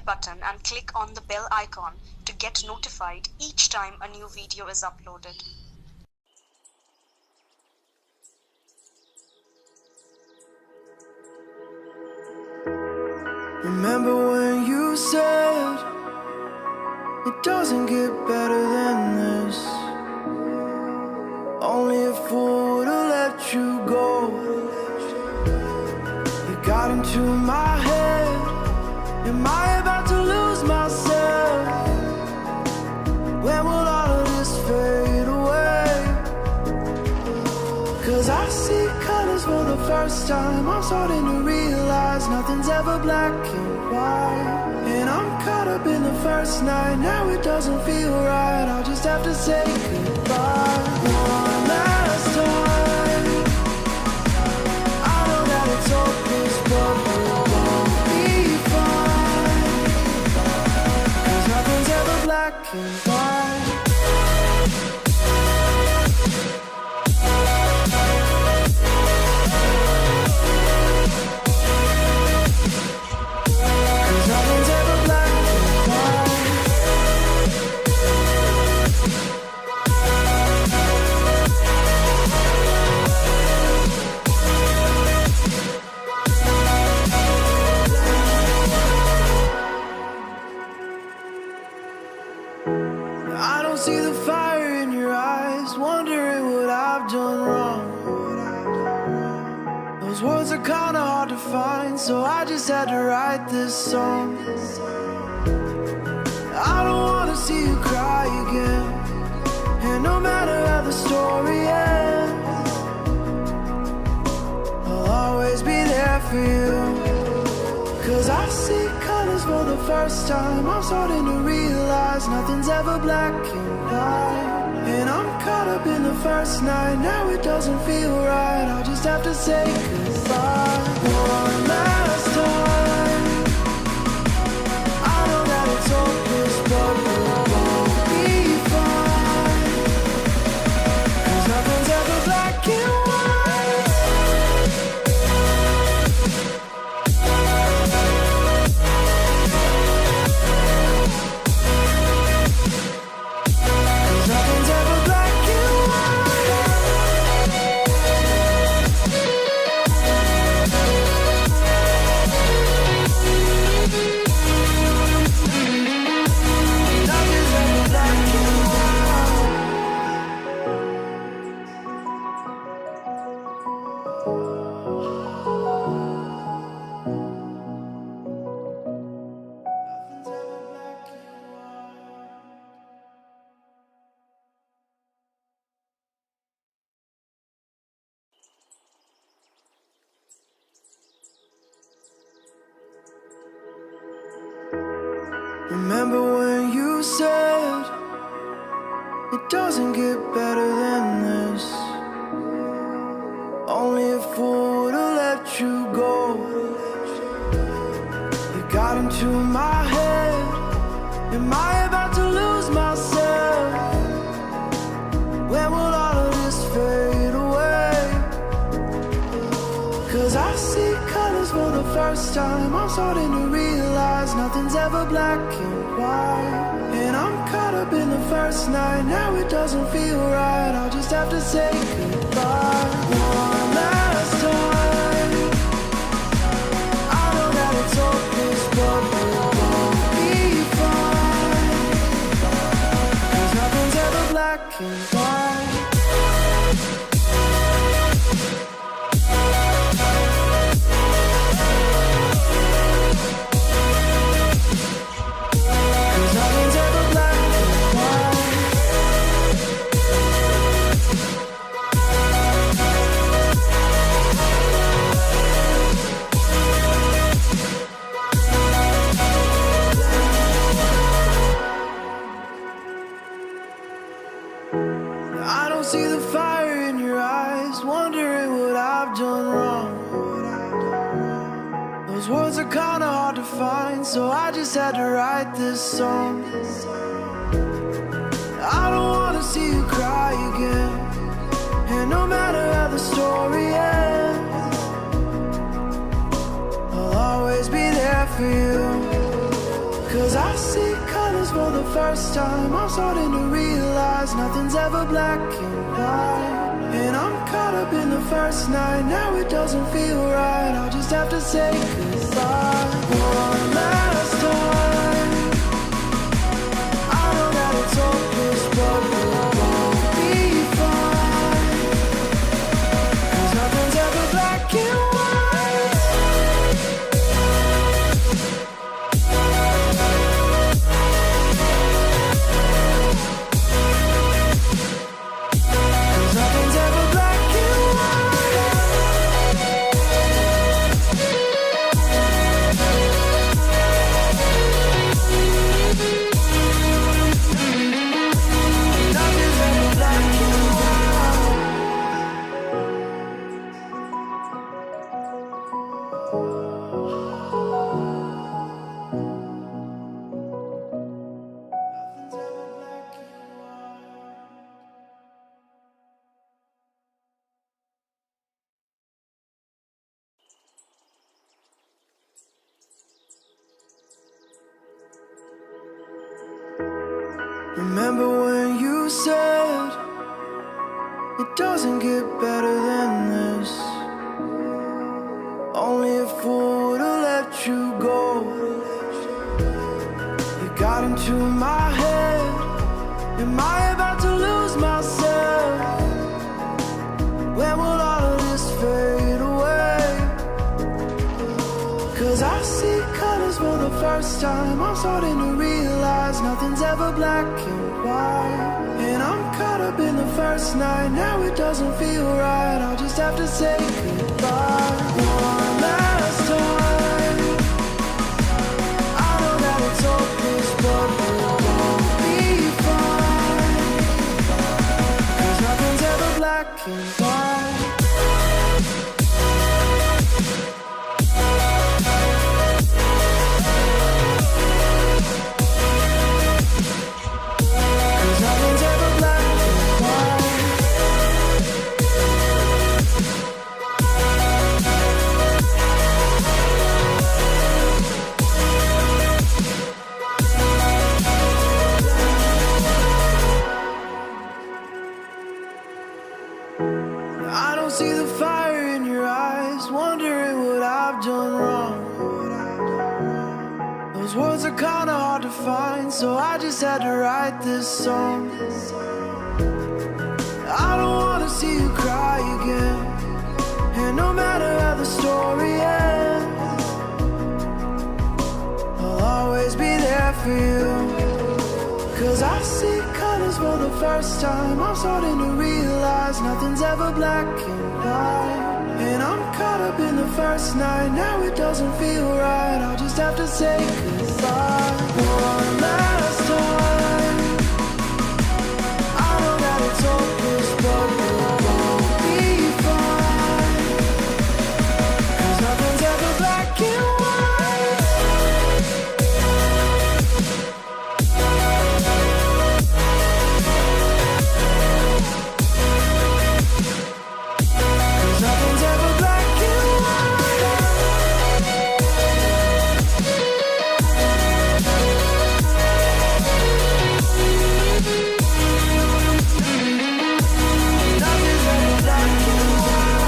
button and click on the bell icon to get notified each time a new video is uploaded. Remember when you said it doesn't get better than this? Only a fool would've let you go. You got into my head. Am I about to lose myself? When will all of this fade away? 'Cause I see colors for the first time. I'm starting to realize nothing's ever black and white. And I'm caught up in the first night. Now it doesn't feel right. I'll just have to say goodbye one last time. I know that it's hopeless, but we'll be fine. 'Cause nothing's ever black and white. I don't see the fire in your eyes, wondering what I've done wrong. Those words are kinda hard to find, so I just had to write this song. I don't wanna see you cry again, and no matter how the story ends, I'll always be there for you. 'Cause I see colors for the first time. I'm starting to realize nothing's ever black and white. And I'm caught up in the first night. Now it doesn't feel right. I'll just have to say goodbye one last time. I know that it's hopeless, but we'll be fine. 'Cause nothing's ever black and white. Remember when you said it doesn't get better than this? Only a fool would've let you go. You got into my head. Am I about to lose myself? When will all of this fade away? 'Cause I see colors for the first time. I'm starting to realize nothing's ever black and white. And I'm caught up in the first night. Now it doesn't feel right. I'll just have to say goodbye one last time. I know that it's hopeless, but we'll be fine. 'Cause nothing's ever black and white. I don't see the fire in your eyes, wondering what I've done wrong. Those words are kinda hard to find, so I just had to write this song. I don't wanna see you cry again, and no matter how the story ends, I'll always be there for you. 'Cause I see colors for the first time. I'm starting to realize nothing's ever black and white. And I'm caught up in the first night. Now it doesn't feel right. I'll just have to say goodbye one last time. I know that it's hopeless, but we'll both be fine. 'Cause nothing's ever black and white. Remember when you said it doesn't get better than this? Only a fool would've let you go. You got into my head. Am I about to lose myself? When will all of this fade away? 'Cause I see colors for the first time. I'm starting to realize nothing's ever black and white. And I'm caught up in the first night. Now it doesn't feel right. I'll just have to say goodbye one last time. I know that it's hopeless, but we'll both be fine. 'Cause nothing's ever black and white. I don't see the fire in your eyes, wondering what I've done wrong. Those words are kinda hard to find, so I just had to write this song. I don't wanna see you cry again, and no matter how the story ends, I'll always be there for you. 'Cause I see colors for the first time. I'm starting to realize nothing's ever black and white. And I'm caught up in the first night. Now it doesn't feel right. I'll just have to say goodbye one last time. I know that it's hopeless, but we'll both be fine. 'Cause nothing's ever black and white. Nothing's ever black and white. Nothing's ever black and white.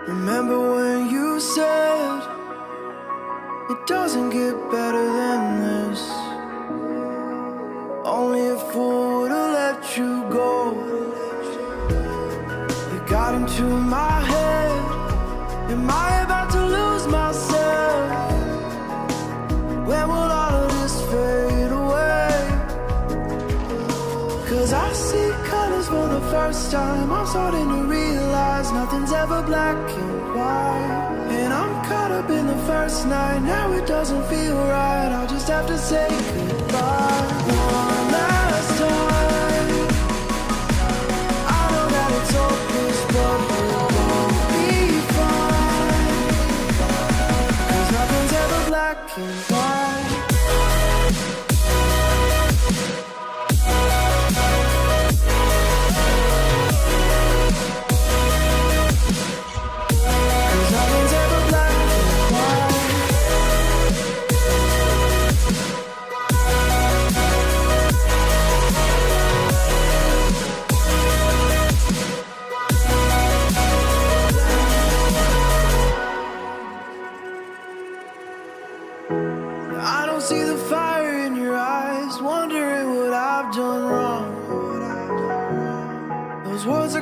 Remember when you said it doesn't get better than this? Only a fool would've let you go. You got into my head. Am I about to lose myself? When will all of this fade away? 'Cause I see colors for the first time. I'm starting to realize nothing's ever black and white. And I'm caught up in the first night. Now it doesn't feel right. I'll just have to say goodbye one last time.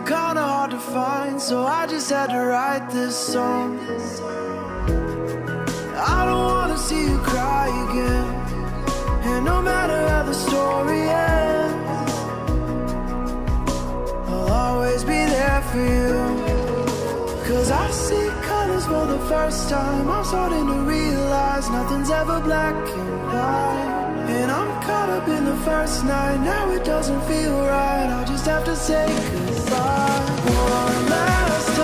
kinda hard to find, so I just had to write this song. I don't wanna see you cry again, and no matter how the story ends, I'll always be there for you. 'Cause I see colors for the first time. I'm starting to realize nothing's ever black and white. And I'm caught up in the first night. Now it doesn't feel right. I'll just have to say goodbye one last time.